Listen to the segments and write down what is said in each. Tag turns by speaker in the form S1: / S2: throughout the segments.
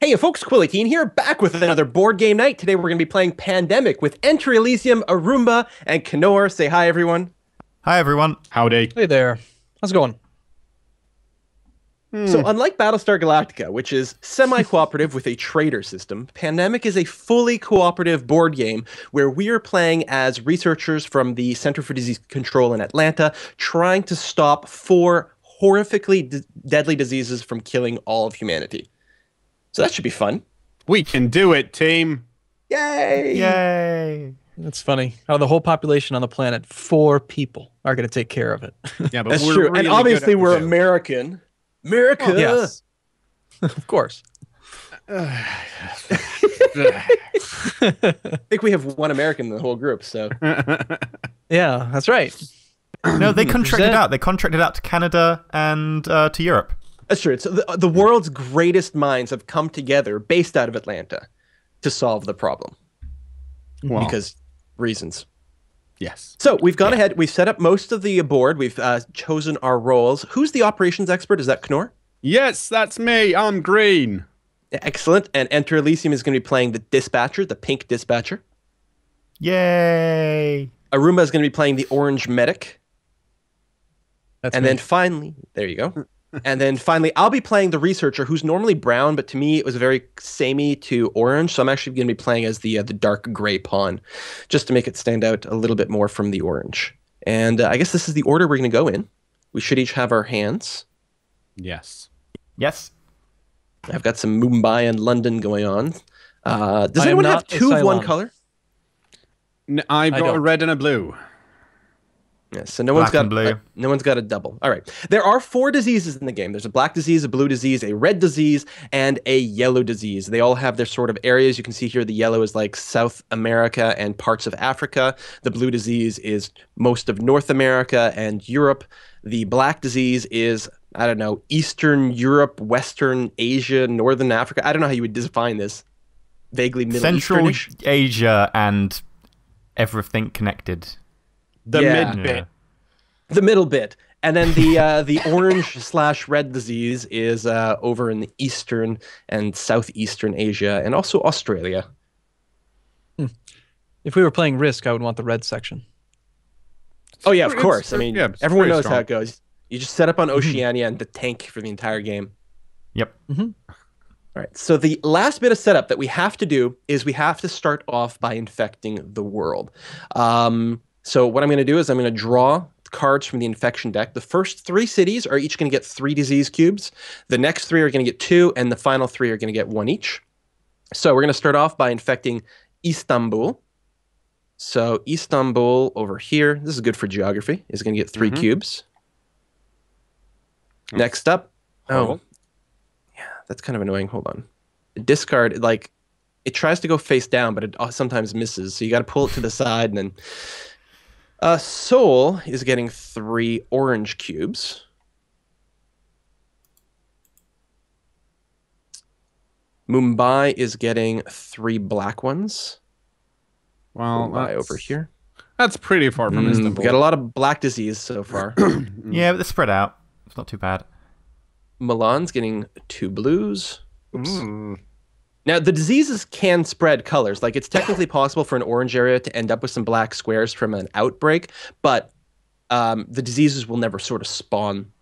S1: Hey folks, Quilly here, back with another board game night. Today we're going to be playing Pandemic with EnterElysium, Arumba, and Kenor. Say hi, everyone.
S2: Hi, everyone.
S3: Howdy.
S4: Hey there. How's it going?
S1: So unlike Battlestar Galactica, which is semi-cooperative with a trader system, Pandemic is a fully cooperative board game where we are playing as researchers from the Center for Disease Control in Atlanta, trying to stop 4 horrifically deadly diseases from killing all of humanity. So that should be fun.
S3: We can do it, team.
S1: Yay!
S2: Yay.
S4: That's funny. Out of the whole population on the planet, 4 people are going to take care of it.
S3: Yeah, but
S1: That's
S3: we're
S1: true.
S3: really
S1: And
S3: good
S1: obviously
S3: at
S1: we're
S3: it.
S1: American. America!
S4: Yes. Of course.
S1: I think we have one American in the whole group, so...
S4: Yeah, that's right.
S2: No, they contracted
S4: Represent.
S2: out. They contracted out to Canada and to Europe.
S1: That's true. So the world's greatest minds have come together, based out of Atlanta, to solve the problem.
S3: Well,
S1: Because reasons.
S3: yes.
S1: So we've gone ahead. We've set up most of the board. We've chosen our roles. Who's the operations expert? Is that Knorr?
S3: Yes, that's me. I'm green.
S1: Excellent. And EnterElysium is going to be playing the dispatcher, the pink dispatcher.
S2: Yay.
S1: Arumba is going to be playing the orange medic.
S4: That's
S1: And
S4: me.
S1: then finally, there you go. And then finally, I'll be playing the researcher, who's normally brown, but to me it was very samey to orange. So I'm actually going to be playing as the dark gray pawn, just to make it stand out a little bit more from the orange. And I guess this is the order we're going to go in. We should each have our hands.
S3: Yes.
S2: Yes.
S1: I've got some Mumbai and London going on. Does
S4: I am
S1: anyone have
S4: not a
S1: 2 of one
S4: Cylon.
S1: color?
S3: I've
S4: I
S3: got a
S4: don't.
S3: red and a blue.
S1: Yes, so no one's
S2: Black
S1: got
S2: and blue.
S1: no one's got a double. All right. There are 4 diseases in the game. There's a black disease, a blue disease, a red disease, and a yellow disease. They all have their sort of areas. You can see here the yellow is like South America and parts of Africa. The blue disease is most of North America and Europe. The black disease is, I don't know, Eastern Europe, Western Asia, Northern Africa. I don't know how you would define this. Vaguely Middle
S2: Central
S1: Easternish.
S2: Asia and everything connected.
S3: The
S1: Yeah.
S3: mid bit.
S1: The middle bit. And then the orange/red disease is over in the Eastern and Southeastern Asia and also Australia.
S4: If we were playing Risk, I would want the red section.
S1: Oh yeah, of
S3: It's-
S1: course. I mean,
S3: yeah, it's
S1: everyone
S3: pretty
S1: knows how
S3: strong.
S1: it goes. You just set up on Oceania and the tank for the entire game.
S2: Yep.
S1: All right. So the last bit of setup that we have to do is we have to start off by infecting the world. So what I'm going to do is I'm going to draw cards from the infection deck. The first 3 cities are each going to get 3 disease cubes. The next 3 are going to get 2, and the final 3 are going to get 1 each. So we're going to start off by infecting Istanbul. So Istanbul over here, this is good for geography, is going to get 3 cubes. Next up,
S3: Horrible.
S1: yeah, that's kind of annoying. Hold on. Discard, like, it tries to go face down, but it sometimes misses. So you got to pull it to the side, and then Seoul is getting 3 orange cubes. Mumbai is getting 3 black ones.
S3: Well,
S1: Mumbai
S3: that's,
S1: over here.
S3: That's pretty far from Istanbul.
S1: We got a lot of black disease so far.
S2: Yeah, but they're spread out. It's not too bad.
S1: Milan's getting 2 blues. Oops.
S3: Mm.
S1: Now, the diseases can spread colors. Like, it's technically possible for an orange area to end up with some black squares from an outbreak, but the diseases will never sort of spawn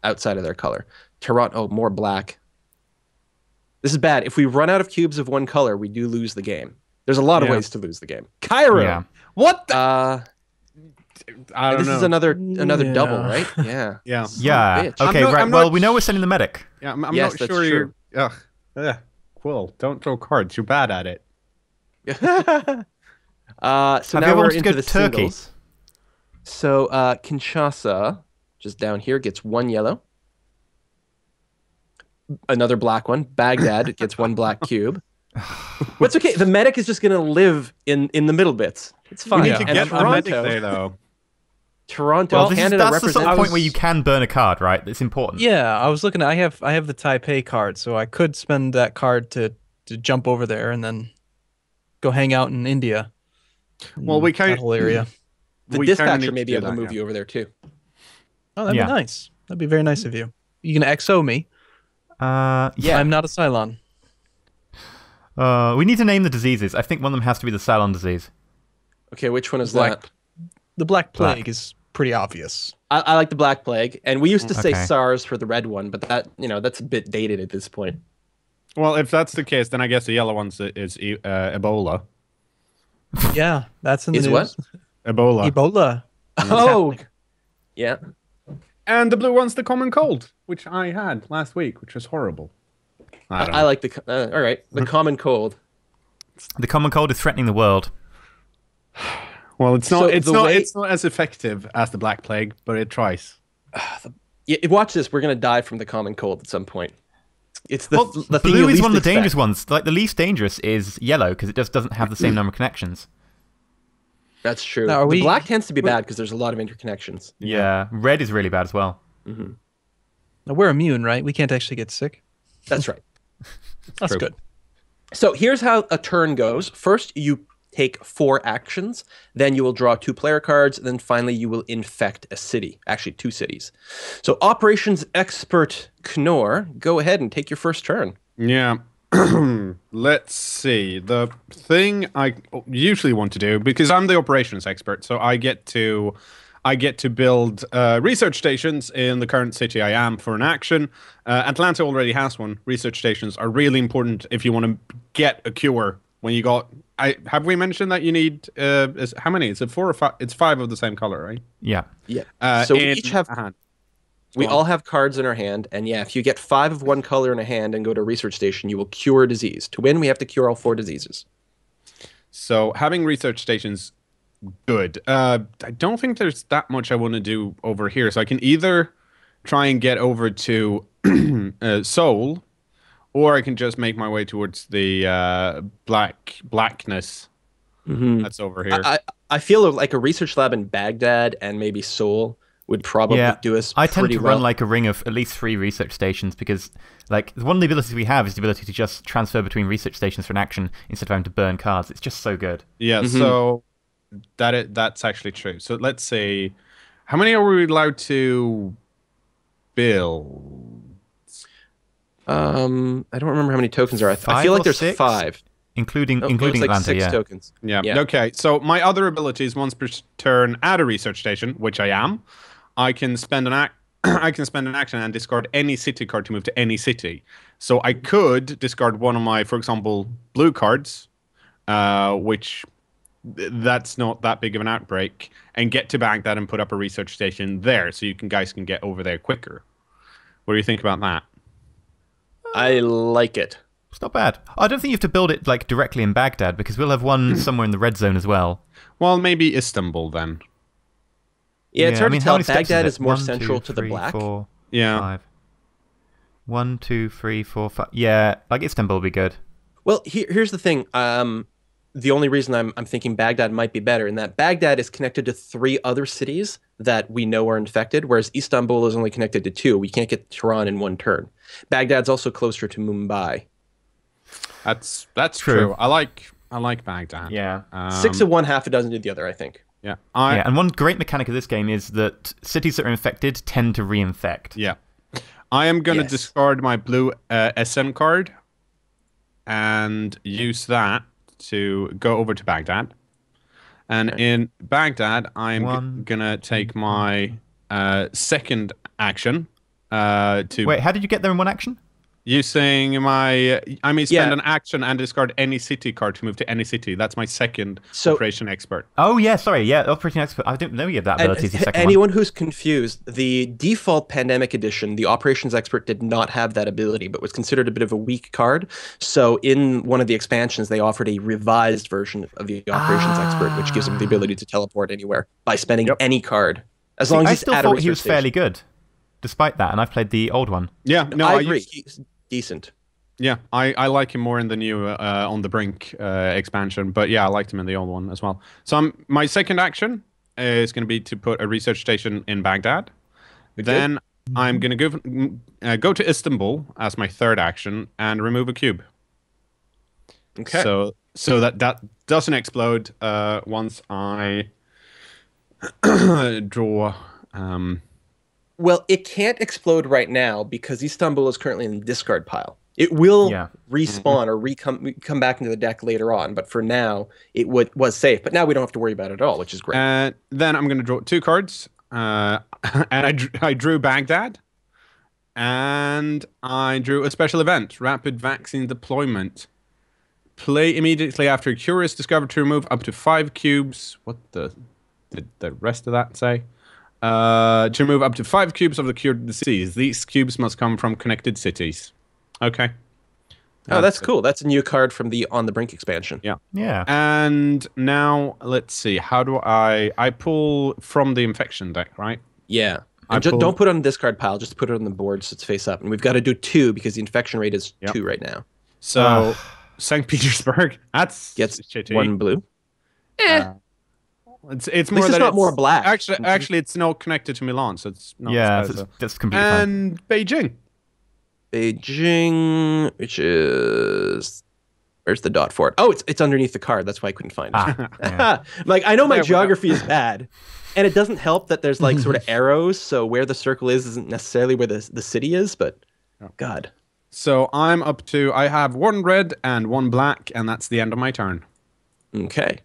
S1: outside of their color. Toronto, more black. This is bad. If we run out of cubes of one color, we do lose the game. There's a lot of
S3: Yeah.
S1: ways to lose the game. Cairo.
S2: Yeah.
S3: What the?
S1: This
S3: I don't know.
S1: is another
S4: Yeah.
S1: double, right? Yeah.
S3: Yeah.
S2: Yeah.
S1: bitch.
S2: Okay,
S3: I'm
S2: right.
S3: not
S2: Well, we know we're sending the medic.
S3: Yeah, I'm
S1: Yes,
S3: not
S1: that's
S3: sure
S1: true.
S3: you're... Ugh. Quill, don't throw cards. You're bad at it.
S1: So
S2: Have
S1: now
S2: you ever
S1: we're
S2: wanted to
S1: into
S2: go
S1: the
S2: to Turkey?
S1: singles. So Kinshasa, just down here, gets 1 yellow. Another black one. Baghdad gets 1 black cube. What's okay? The medic is just going to live in the middle bits. It's fine.
S3: We need to
S1: And
S3: get a medic
S1: Toronto,
S3: there, though.
S1: Toronto,
S2: Well, this is,
S1: Canada
S2: that's the sort of
S1: represents.
S2: point where you can burn a card, right? That's important.
S4: Yeah, I was looking at I have the Taipei card, so I could spend that card to jump over there and then go hang out in India.
S3: Well, we can't...
S4: That whole area.
S1: The
S3: we kinda
S1: dispatcher
S3: need
S1: may
S3: to
S1: be
S3: do
S1: able to
S3: that,
S1: move
S3: yeah.
S1: you over there too.
S4: Oh, that'd
S2: Yeah.
S4: be nice. That'd be very nice of you. You can XO me.
S2: Yeah.
S1: Yeah.
S4: I'm not a Cylon.
S2: We need to name the diseases. I think one of them has to be the Salon disease.
S1: Okay, which one is
S4: Black-
S1: that?
S4: The Black Plague
S2: Black.
S4: is pretty obvious.
S1: I like the Black Plague, and we used to say
S2: Okay.
S1: SARS for the red one, but that's a bit dated at this point.
S3: Well, if that's the case, then I guess the yellow one is Ebola.
S4: Yeah, that's in the
S1: Is
S4: news.
S1: what?
S3: Ebola.
S4: Ebola.
S1: Oh, yeah.
S3: And the blue one's the common cold, which I had last week, which was horrible. I don't
S1: I
S3: know.
S1: like all right, the common cold.
S2: The common cold is threatening the world.
S3: Well, it's not.
S1: So
S3: it's
S1: the
S3: not.
S1: way-
S3: It's not as effective as the Black Plague, but it tries.
S1: Yeah, watch this. We're gonna die from the common cold at some point. It's the
S2: Well,
S1: the thing you
S2: blue is
S1: least
S2: one of the
S1: expect.
S2: dangerous ones. Like the least dangerous is yellow because it just doesn't have the same number of connections.
S1: That's true.
S4: Now,
S1: The black tends to be bad because there's a lot of interconnections.
S2: Yeah, red is really bad as well.
S4: Now, we're immune, right? We can't actually get sick.
S1: That's right.
S4: That's
S3: True.
S4: good.
S1: So here's how a turn goes. First, you take 4 actions. Then you will draw 2 player cards. Then finally, you will infect a city. Actually, 2 cities. So operations expert Knorr, go ahead and take your first turn.
S3: Yeah. Let's see. The thing I usually want to do, because I'm the operations expert, so I get to build research stations in the current city I am for an action. Atlanta already has one. Research stations are really important if you want to get a cure. When you got, have we mentioned that you need? How many? Is it 4 or 5? It's 5 of the same color, right?
S2: Yeah.
S1: Yeah. So we
S3: in
S1: each have.
S3: a hand.
S1: We
S3: Go on.
S1: all have cards in our hand, and yeah, if you get 5 of one color in a hand and go to a research station, you will cure a disease. To win, we have to cure all 4 diseases.
S3: So having research stations, good. I don't think there's that much I want to do over here. So I can either try and get over to Seoul, or I can just make my way towards the blackness that's over here.
S1: I feel like a research lab in Baghdad and maybe Seoul would probably
S2: Yeah,
S1: do us
S2: I tend
S1: pretty
S2: to
S1: well.
S2: run like a ring of at least 3 research stations because, like, one of the abilities we have is the ability to just transfer between research stations for an action instead of having to burn cards. It's just so good.
S3: Yeah, so that's actually true. So let's see, how many are we allowed to build?
S1: I don't remember how many tokens there are. I
S2: 5
S1: feel
S2: or
S1: like there's
S2: 6?
S1: 5.
S2: Including
S1: Oh, it was like
S2: Atlanta,
S1: 6
S2: yeah.
S1: tokens.
S3: Yeah.
S1: Yeah.
S3: Okay. So my other ability is once per turn at a research station, which I am. I can spend an I can spend an action and discard any city card to move to any city. So I could discard one of my, for example, blue cards, which that's not that big of an outbreak, and get to Baghdad and put up a research station there, so you guys can get over there quicker. What do you think about that?
S1: I like it.
S2: It's not bad. I don't think you have to build it like directly in Baghdad because we'll have one somewhere in the red zone as well.
S3: Well, maybe Istanbul then.
S1: Yeah, it's hard
S2: I mean,
S1: to
S2: how
S1: tell.
S2: many steps
S1: Baghdad
S2: it?
S1: is more
S2: 1,
S1: central
S2: 2,
S1: to the
S2: 3,
S1: black.
S2: 4,
S3: Yeah.
S2: 5. 1, 2, 3, 4, 5. Yeah, like Istanbul would be good.
S1: Well, here's the thing. The only reason I'm thinking Baghdad might be better in that Baghdad is connected to 3 other cities that we know are infected, whereas Istanbul is only connected to 2. We can't get Tehran in one turn. Baghdad's also closer to Mumbai.
S3: That's
S2: True.
S3: true. I like Baghdad.
S2: Yeah.
S1: 6 of one, half a dozen of the other, I think.
S3: Yeah.
S2: Yeah, and one great mechanic of this game is that cities that are infected tend to reinfect.
S3: Yeah. I am going to
S1: Yes.
S3: discard my blue SM card and use that to go over to Baghdad. And in Baghdad, I'm
S2: One,
S3: going to take my second action to
S2: Wait, how did you get there in one action?
S3: using my... I may spend
S1: Yeah.
S3: an action and discard any city card to move to any city. That's my second
S1: So-
S3: operation expert.
S2: Oh, yeah, sorry. Yeah, Operating Expert. I didn't know you had that ability as the second one.
S1: Anyone who's confused, the default Pandemic Edition, the Operations Expert did not have that ability, but was considered a bit of a weak card. So in one of the expansions, they offered a revised version of the Operations Expert, which gives him the ability to teleport anywhere by spending any card, as long as
S2: I
S1: he's
S2: still
S1: at a
S2: thought
S1: research
S2: he was
S1: station.
S2: fairly good, despite that, and I've played the old one.
S3: Yeah, no,
S1: I
S3: I
S1: agree.
S3: used-
S1: He's decent.
S3: Yeah, I like him more in the new On the Brink expansion, but yeah, I liked him in the old one as well. So my second action is going to be to put a research station in Baghdad. Then I'm going to go to Istanbul as my third action and remove a cube.
S1: Okay.
S3: So that doesn't explode once I draw.
S1: Well, it can't explode right now because Istanbul is currently in the discard pile. It will
S2: Yeah.
S1: respawn or come back into the deck later on, but for now, it was safe. But now we don't have to worry about it at all, which is great.
S3: And then I'm going to draw 2 cards. And I drew Baghdad. And I drew a special event, Rapid Vaccine Deployment. Play immediately after a cure is discovered to remove up to 5 cubes. What did the rest of that say? To remove up to 5 cubes of the cured disease. These cubes must come from connected cities. Okay.
S1: Oh, that's cool. That's a new card from the On the Brink expansion.
S3: Yeah.
S2: Yeah.
S3: And now, let's see. How do I pull from the infection deck, right?
S1: Yeah. And don't put it on the discard pile. Just put it on the board so it's face up. And we've got to do 2 because the infection rate is 2 right now.
S3: So, St. Petersburg,
S1: gets
S3: shitty.
S1: 1 blue.
S3: It's more
S1: not more black.
S3: Actually, it's not connected to Milan, so it's not.
S2: Yeah, that's completely fine.
S3: And Beijing.
S1: Beijing, which is where's the dot for it? Oh, it's underneath the card. That's why I couldn't find it.
S2: Yeah.
S1: Like I know my geography is bad, and it doesn't help that there's like sort of arrows. So where the circle is isn't necessarily where the city is. But God.
S3: So I'm up to. I have 1 red and 1 black, and that's the end of my turn.
S1: Okay.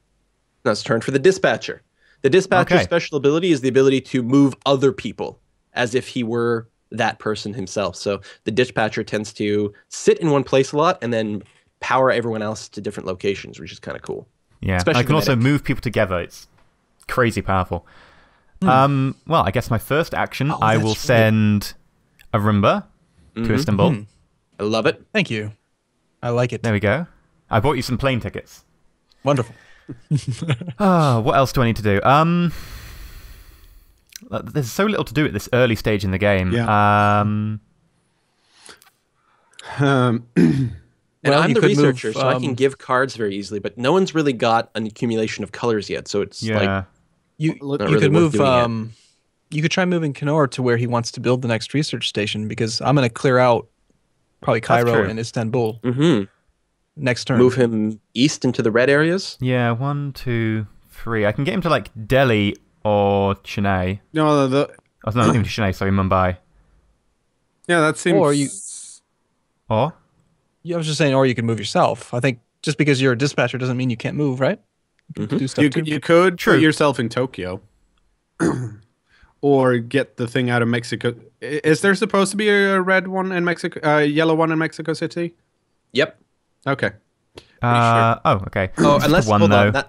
S1: Now it's turn for the dispatcher. The dispatcher's special ability is the ability to move other people as if he were that person himself. So the dispatcher tends to sit in one place a lot and then power everyone else to different locations, which is kind of cool.
S2: Yeah,
S1: especially
S2: I can also move people together. It's crazy powerful. Well, I guess my first action, I will send a Roomba to Istanbul.
S1: I love it.
S4: Thank you. I like it.
S2: There we go. I bought you some plane tickets.
S4: Wonderful.
S2: What else do I need to do? There's so little to do at this early stage in the game.
S3: Yeah.
S1: And I'm the researcher, so I can give cards very easily, but no one's really got an accumulation of colors yet, so it's like
S4: you could move you could try moving Kenor to where he wants to build the next research station, because I'm going to clear out probably Cairo and Istanbul next turn.
S1: Move him east into the red areas.
S2: Yeah, 1, 2, 3. I can get him to like Delhi or Chennai.
S3: No,
S2: not even Chennai. Sorry, Mumbai.
S3: Yeah, that seems.
S2: Or
S4: I was just saying, or you can move yourself. I think just because you're a dispatcher doesn't mean you can't move, right? You can do stuff too.
S3: You could put yourself in Tokyo. Or get the thing out of Mexico. Is there supposed to be a red one in Mexico, yellow one in Mexico City?
S1: Yep.
S3: Okay.
S2: Oh, okay.
S1: Oh, unless
S2: one
S1: hold
S2: though.
S1: on.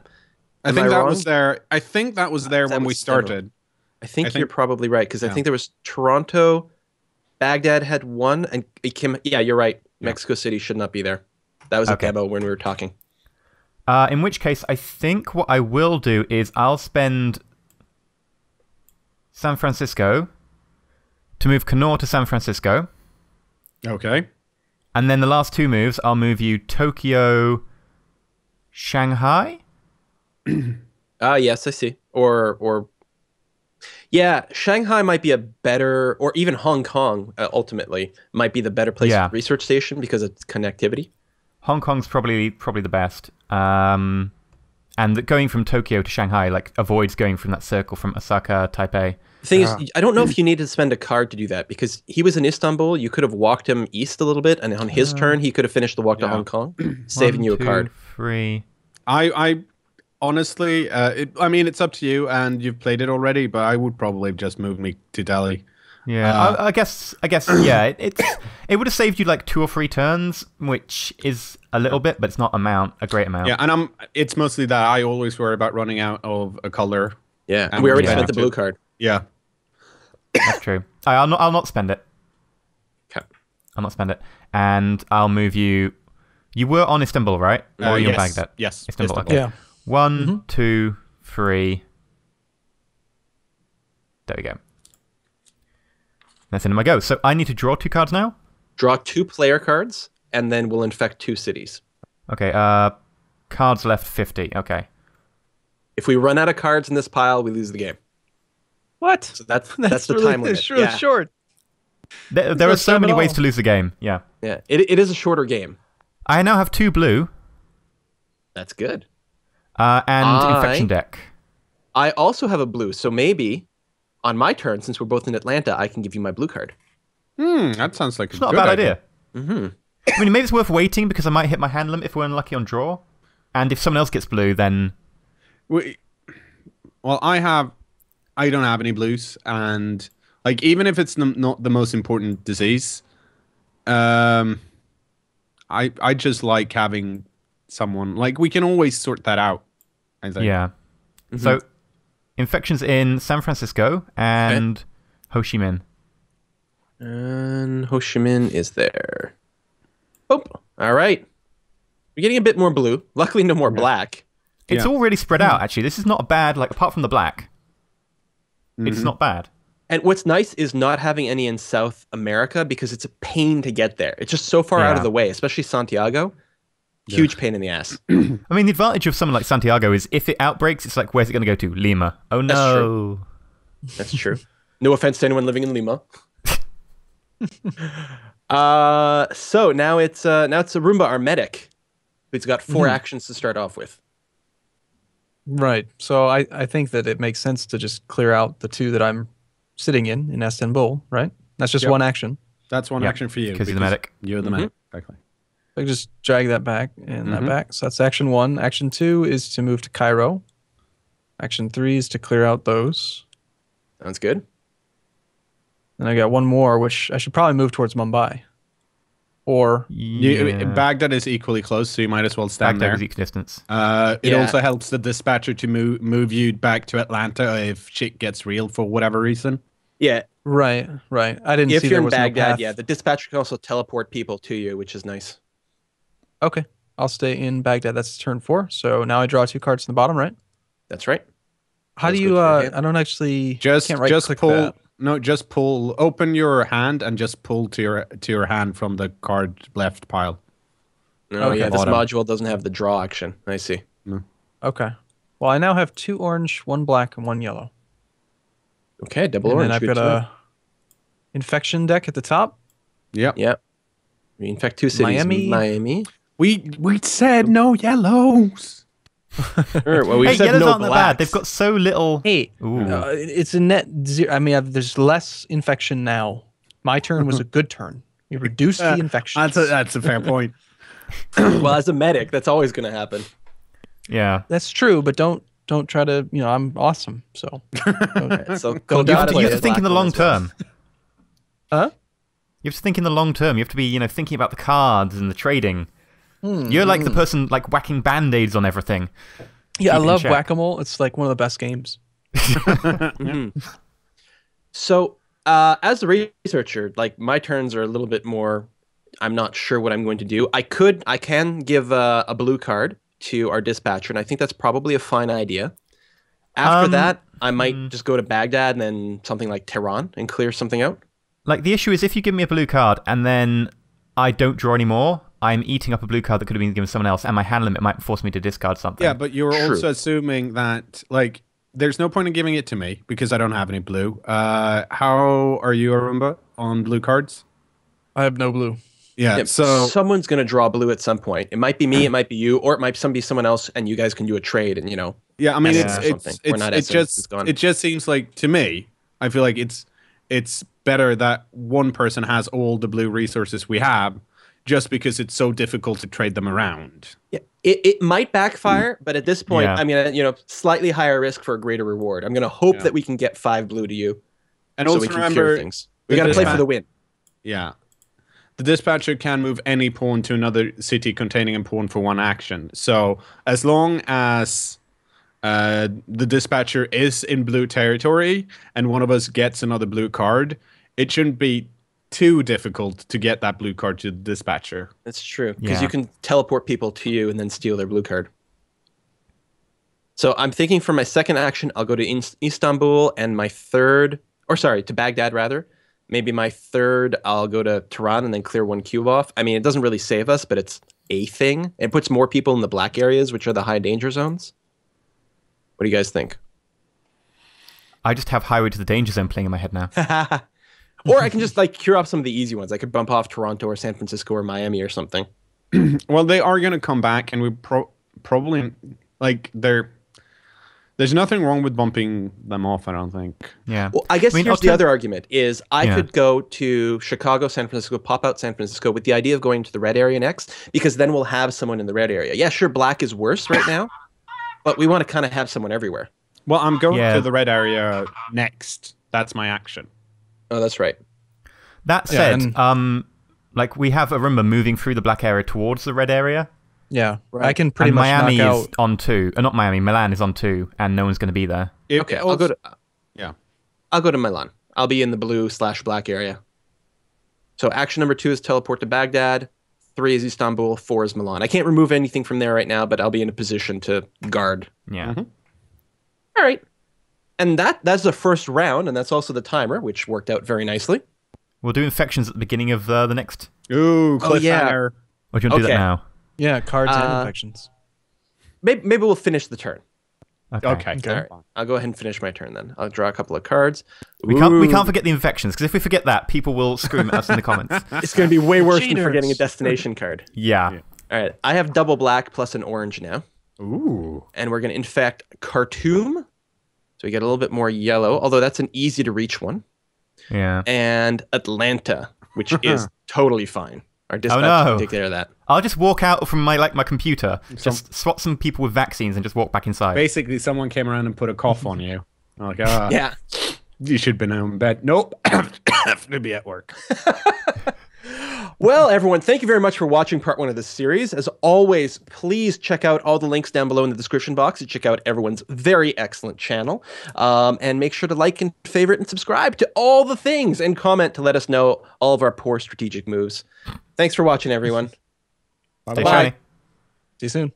S3: I think that was there. I think that was there when we started.
S1: I think you're probably right, because I think there was Toronto, Baghdad had 1, and it came. Yeah, you're right. Mexico City should not be there. That was a demo when we were talking.
S2: In which case, I think what I will do is I'll spend San Francisco to move Kenor to San Francisco.
S3: Okay.
S2: And then the last 2 moves, I'll move you Tokyo, Shanghai.
S1: Yes, I see. Or yeah, Shanghai might be a better, or even Hong Kong ultimately might be the better place for research station because of connectivity.
S2: Hong Kong's probably the best. And going from Tokyo to Shanghai like avoids going from that circle from Osaka, Taipei.
S1: The thing is, I don't know if you need to spend a card to do that, because he was in Istanbul. You could have walked him east a little bit, and on his turn, he could have finished the walk to Hong Kong, saving you a card.
S2: 3.
S3: I honestly, I mean, it's up to you, and you've played it already, but I would probably just move me to Delhi.
S2: Yeah, I guess, yeah, it would have saved you like 2 or 3 turns, which is a little bit, but it's not a great amount.
S3: Yeah, and it's mostly that I always worry about running out of a color.
S1: Yeah, and we already spent the blue card.
S3: Yeah.
S2: That's true. I'll not spend it.
S1: Okay.
S2: I'll not spend it. And I'll move you. You were on Istanbul, right? Or you're Baghdad?
S3: Yes.
S2: Istanbul. Okay.
S4: Yeah.
S2: 1, 2, 3. There we go. That's the end of my go. So I need to draw 2 cards now?
S1: Draw 2 player cards, and then we'll infect 2 cities.
S2: Okay. Cards left 50. Okay.
S1: If we run out of cards in this pile, we lose the game.
S4: What?
S1: So that's the
S4: really,
S1: time limit.
S4: It's really short.
S2: There are so many ways to lose the game. Yeah.
S1: Yeah. It is a shorter game.
S2: I now have 2 blue.
S1: That's good.
S2: And infection deck.
S1: I also have a blue, so maybe on my turn, since we're both in Atlanta, I can give you my blue card.
S3: That sounds like
S2: It's not a bad idea. I mean, maybe it's worth waiting because I might hit my hand limit if we're unlucky on draw. And if someone else gets blue, then...
S3: Well, I don't have any blues. And like, even if it's not the most important disease, I just like having someone... Like, we can always sort that out, I think.
S2: Yeah. So, infections in San Francisco and Ho Chi Minh.
S1: And Ho Chi Minh is there. Oh, all right. We're getting a bit more blue. Luckily, no more black.
S2: It's all really spread out, actually. This is not a bad, like, apart from the black. It's not bad.
S1: And what's nice is not having any in South America because it's a pain to get there. It's just so far out of the way, especially Santiago. Huge pain in the ass.
S2: I mean, the advantage of something like Santiago is if it outbreaks, it's like, where's it going to go to? Lima. Oh, no.
S1: That's true. No offense to anyone living in Lima. So now it's Arumba, our medic. Who's got 4 actions to start off with.
S4: Right. So I think that it makes sense to just clear out the 2 that I'm sitting in Istanbul, right? That's just one action.
S3: That's one action for you.
S2: Because you're the medic.
S3: You're the medic. Exactly.
S4: I can just drag that back and that back. So that's action 1. Action 2 is to move to Cairo. Action 3 is to clear out those.
S1: Sounds good.
S4: And I got one more, which I should probably move towards Mumbai. Or
S3: Baghdad is equally close, so you might as well stand
S2: Baghdad
S3: there.
S2: is equal distance.
S3: It also helps the dispatcher to move you back to Atlanta if shit gets real for whatever reason.
S1: Yeah.
S4: Right. I didn't see
S1: if you're
S4: there
S1: in
S4: was
S1: Baghdad,
S4: no path.
S1: the dispatcher can also teleport people to you, which is nice.
S4: Okay. I'll stay in Baghdad. That's turn 4. So now I draw 2 cards in the bottom, right?
S1: That's right.
S4: How do you I don't actually
S3: Just
S4: click
S3: pull
S4: that.
S3: No, just pull. Open your hand and just pull to your hand from the card left pile.
S1: Oh yeah, this module doesn't have the draw action. I see.
S3: No.
S4: Okay. Well, I now have 2 orange, 1 black, and 1 yellow.
S1: Okay, double
S4: And
S1: orange.
S4: then I've got a infection deck at the top.
S3: Yep.
S1: Yep. We infect 2 cities.
S4: Miami.
S3: We said no yellows.
S1: Sure, well, we
S2: Hey,
S1: said
S2: yellows
S1: no
S2: aren't that bad.
S1: blacks.
S2: They've got so little...
S4: Hey,
S2: Ooh.
S4: it's a net 0. I mean, there's less infection now. My turn was a good turn. We reduced the infection.
S3: That's a fair point.
S1: Well, as a medic, that's always going to happen.
S2: Yeah.
S4: That's true, but don't try to, I'm awesome. So,
S1: Okay, so
S2: You have to think in the long term.
S4: Huh?
S2: You have to think in the long term. You have to be, thinking about the cards and the trading. You're like the person like whacking band-aids on everything.
S4: Yeah, I love Whack-A-Mole. It's like one of the best games.
S1: So, as a researcher, like my turns are a little bit more. I'm not sure what I'm going to do. I can give a blue card to our dispatcher, and I think that's probably a fine idea. After that, I might just go to Baghdad and then something like Tehran and clear something out.
S2: Like the issue is if you give me a blue card and then I don't draw anymore, I'm eating up a blue card that could have been given to someone else, and my hand limit might force me to discard something.
S3: Yeah, but you're also assuming that, like, there's no point in giving it to me because I don't have any blue. How are you, Arumba, on blue cards?
S4: I have no blue.
S3: Yeah, so
S1: someone's going to draw blue at some point. It might be me, it might be you, or it might be someone else, and you guys can do a trade and,
S3: Yeah, I mean, it just seems like, to me, I feel like it's better that one person has all the blue resources we have, just because it's so difficult to trade them around.
S1: Yeah, it might backfire, but at this point, I mean, slightly higher risk for a greater reward. I'm going to hope that we can get 5 blue to you,
S3: and
S1: so
S3: also
S1: we can
S3: remember
S1: cure things. We got to play for the win.
S3: Yeah, the dispatcher can move any pawn to another city containing a pawn for 1 action. So as long as the dispatcher is in blue territory and one of us gets another blue card, it shouldn't be too difficult to get that blue card to the dispatcher.
S1: That's true, because you can teleport people to you and then steal their blue card. So I'm thinking for my second action, I'll go to Istanbul, and my third, to Baghdad rather. Maybe my third, I'll go to Tehran and then clear 1 cube off. I mean, it doesn't really save us, but it's a thing. It puts more people in the black areas, which are the high danger zones. What do you guys think?
S2: I just have Highway to the Danger Zone playing in my head now.
S1: Or I can just cure off some of the easy ones. I could bump off Toronto or San Francisco or Miami or something.
S3: Well, they are going to come back, and we probably There's nothing wrong with bumping them off, I don't think.
S2: Yeah.
S1: Well, I guess here's the other argument is I could go to Chicago, San Francisco, pop out San Francisco with the idea of going to the red area next, because then we'll have someone in the red area. Yeah, sure, black is worse right now, but we want to kind of have someone everywhere.
S3: Well, I'm going to the red area next. That's my action.
S1: Oh, that's right.
S2: That said, like we have Arumba moving through the black area towards the red area.
S4: Yeah, right. I can pretty much
S2: Miami
S4: knock
S2: is on 2. Not Miami, Milan is on 2, and no one's going to be there.
S1: Okay, I'll go to... I'll go to Milan. I'll be in the blue/black area. So action number 2 is teleport to Baghdad. 3 is Istanbul. 4 is Milan. I can't remove anything from there right now, but I'll be in a position to guard.
S2: Yeah.
S1: All right. And that's the first round, and that's also the timer, which worked out very nicely.
S2: We'll do infections at the beginning of the next.
S3: Ooh, cliffhanger.
S2: Or do you want to do that now?
S4: Yeah, cards and infections.
S1: Maybe we'll finish the turn.
S3: Okay.
S1: All right. I'll go ahead and finish my turn then. I'll draw a couple of cards.
S2: We can't forget the infections, because if we forget that, people will scream at us in the comments.
S1: It's going to be way worse than forgetting a destination card.
S2: Yeah.
S1: All right. I have double black plus an orange now.
S3: Ooh.
S1: And we're going to infect Khartoum. So we get a little bit more yellow, although that's an easy to reach one.
S2: Yeah.
S1: And Atlanta, which is totally fine. Our dispatch can take care of that.
S2: I'll just walk out from my computer, just swap some people with vaccines, and just walk back inside.
S3: Basically, someone came around and put a cough on you. I'm like,
S1: yeah,
S3: you should be now in bed. Nope, have to be at work.
S1: Well, everyone, thank you very much for watching part 1 of this series. As always, please check out all the links down below in the description box to check out everyone's very excellent channel. And make sure to like and favorite and subscribe to all the things and comment to let us know all of our poor strategic moves. Thanks for watching, everyone.
S2: Bye-bye.
S4: See you soon.